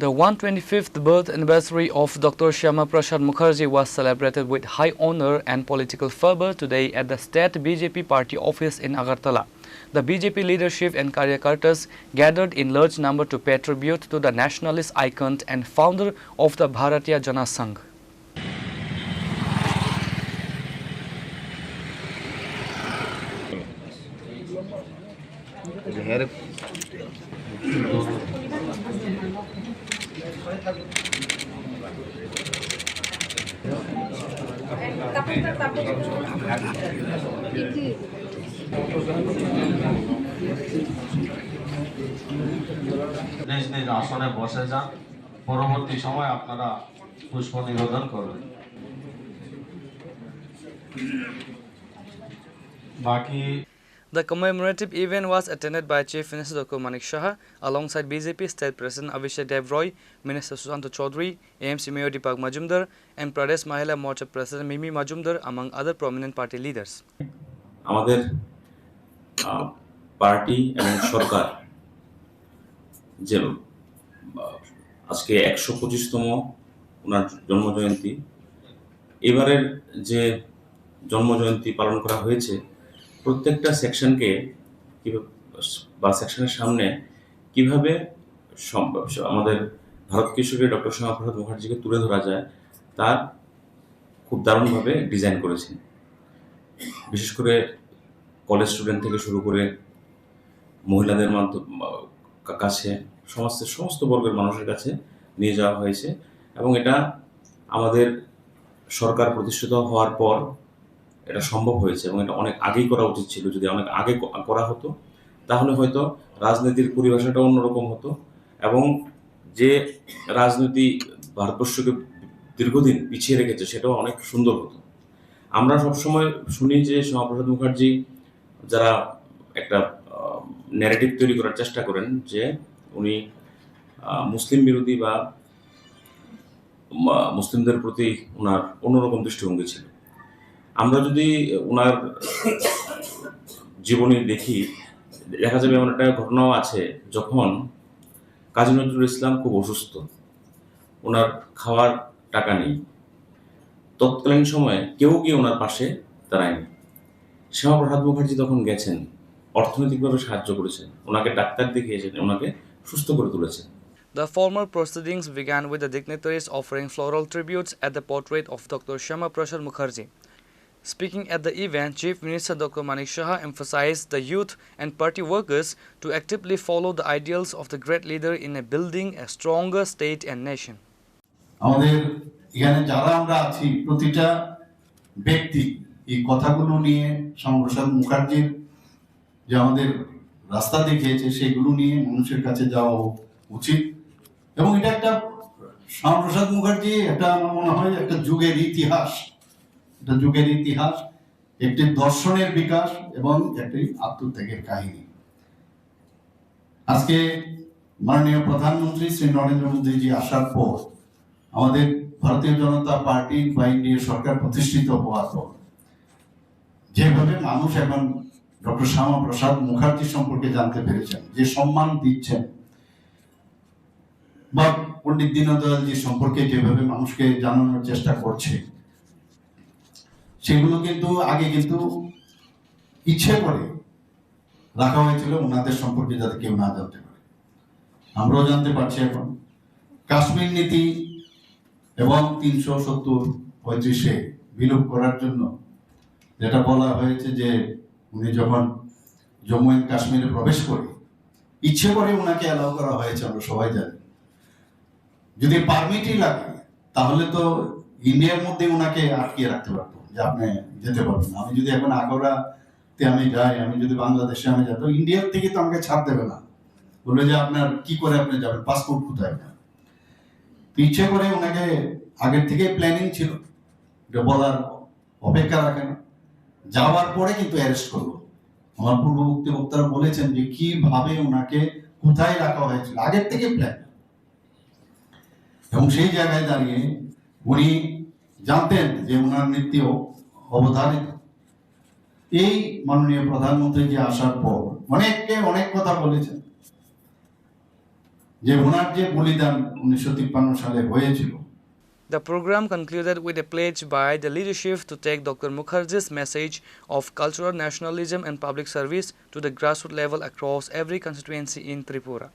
The 125th birth anniversary of Dr. Shyama Prasad Mukherjee was celebrated with high honor and political fervor today at the State BJP party office in Agartala. The BJP leadership and Karyakartas gathered in large number to pay tribute to the nationalist icon and founder of the Bharatiya Jana Sangh. নিজ নিজ আসনে বসে যান পরবর্তী সময় আপনারা পুষ্প নিবেদন করবেন বাকি The commemorative event was attended by Chief Minister Dr. Manik Shah alongside BJP State President Abhishek Dev Roy, Minister Sushant Chaudhary, AMC Mayor Deepak Majumdar and Pradesh Mahila Morcha President Mimi Majumdar among other prominent party leaders. আমাদের party এবং সরকার যে আজকে 125তম ওনার জন্মজয়ন্তী এবারের যে জন্মজয়ন্তী পালন করা হয়েছে প্রত্যেকটা সেকশনকে বা সেকশনের সামনে কিভাবে আমাদের ভারত কেশরী ডক্টর শ্যামা প্রসাদ মুখার্জিকে তুলে ধরা যায় তার খুব দারুণভাবে ডিজাইন করেছেন। বিশেষ করে কলেজ স্টুডেন্ট থেকে শুরু করে মহিলাদের কাছে সমাজের সমস্ত বর্গের মানুষের কাছে নিয়ে যাওয়া হয়েছে এবং এটা আমাদের সরকার প্রতিষ্ঠিত হওয়ার পর এটা সম্ভব হয়েছে এবং এটা অনেক আগেই করা উচিত ছিল। যদি অনেক আগে করা হতো তাহলে হয়তো রাজনীতির পরিভাষাটা অন্যরকম হতো এবং যে রাজনীতি ভারতবর্ষকে দীর্ঘদিন পিছিয়ে রেখেছে সেটাও অনেক সুন্দর হতো। আমরা সবসময় শুনি যে শ্যামাপ্রসাদ মুখার্জি যারা একটা ন্যারেটিভ তৈরি করার চেষ্টা করেন যে উনি মুসলিম বিরোধী বা মুসলিমদের প্রতি ওনার অন্যরকম দৃষ্টিভঙ্গি ছিল। আমরা যদি ওনার জীবনী দেখি দেখা যাবে এমন একটা ঘটনাও আছে যখন কাজী নজরুল ইসলাম খুব অসুস্থ, ওনার খাওয়ার টাকা নেই, তৎকালীন সময়ে কেউ গিয়ে ওনার পাশে দাঁড়ায়নি। শ্যামাপ্রসাদ মুখার্জি তখন গেছেন, অর্থনৈতিকভাবে সাহায্য করেছেন, ওনাকে ডাক্তার দেখিয়েছেন, ওনাকে সুস্থ করে তুলেছেন। The formal proceedings began with the dignitaries offering floral tributes at the portrait of Dr. Shyama Prasad Mukherjee. Speaking at the event, Chief Minister Dr. Manik Shah emphasized the youth and party workers to actively follow the ideals of the great leader in building a stronger state and nation. আমাদের এখানে যারা আমরা আছি প্রতিটা ব্যক্তি এই কথাগুলো নিয়ে শ্যামাপ্রসাদ মুখার্জির যে আমাদের রাস্তা দেখিয়েছে সেগুলো নিয়ে মানুষের কাছে যাওয়া উচিত এবং এটা একটা শ্যামাপ্রসাদ মুখার্জি একটা আমার মনে হয় একটা যুগের ইতিহাস, এটা যুগের ইতিহাস, একটি দর্শনের বিকাশ এবং একটি আত্মত্যাগের কাহিনী। আজকে মাননীয় প্রধানমন্ত্রী শ্রী নরেন্দ্র মোদীজি আসার পর আমাদের ভারতীয় জনতা পার্টি বা এনডিএ সরকার প্রতিষ্ঠিত হওয়ার পর যেভাবে মানুষ এখন ডক্টর শ্যামাপ্রসাদ মুখার্জি সম্পর্কে জানতে পেরেছেন, যে সম্মান দিচ্ছেন বা পণ্ডিত দীনদয়ালজি সম্পর্কে যেভাবে মানুষকে জানানোর চেষ্টা করছে সেগুলো কিন্তু আগে কিন্তু ইচ্ছে করে রাখা হয়েছিল ওনাদের সম্পর্কে যাতে কেউ না জানতে পারে। আমরাও জানতে পারছি এখন কাশ্মীর নীতি এবং 370-35 বিলোপ করার জন্য যেটা বলা হয়েছে যে উনি যখন জম্মু এন্ড কাশ্মীরে প্রবেশ করে ইচ্ছে করে ওনাকে অ্যালাউ করা হয়েছে, আমরা সবাই জানি। যদি পারমিটই লাগে তাহলে তো ইন্ডিয়ার মধ্যে ওনাকে আটকিয়ে রাখতে পারতো যে আপনি যেতে পারবেন না। আমি যদি এখন আগ্রাতে আমি যাই, আমি যদি বাংলাদেশে আমি যাই, তো ইন্ডিয়ার থেকে তো আমাকে ছাড় দেবে না, বলবে যে আপনার কি করে আপনি যাবেন, পাসপোর্ট কোথায় না। ইচ্ছে করে ওনাকে আগের থেকে প্ল্যানিং ছিল, এটা বলার অপেক্ষা রাখেন, যাওয়ার পরে কিন্তু অ্যারেস্ট করলো। আমার পূর্ববর্তী বক্তারা বলেছেন যে কিভাবে ওনাকে কোথায় রাখা হয়েছিল, আগের থেকে প্ল্যান। এবং সেই জায়গায় দাঁড়িয়ে উনি জানতেন যে ওনার মৃত্যু অবধারিত। এই মাননীয় প্রধানমন্ত্রী যে আসার পর অনেককে অনেক কথা বলেছেন, যে ওনার যে বলিদান 1953 সালে হয়েছিল। The program concluded with a pledge by the leadership to take Dr. Mukherjee's message of cultural nationalism and public service to the grassroots level across every constituency in Tripura.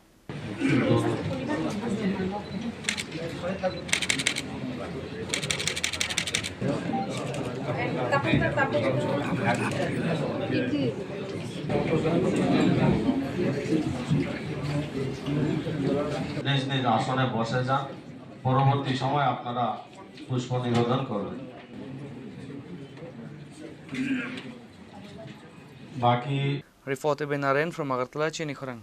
নিজ নিজ আসনে বসে যান, পরবর্তী সময় আপনারা পুষ্প নিবেদন করবেন। বাকি Reported by Naren from Agartala, Chini Khorang.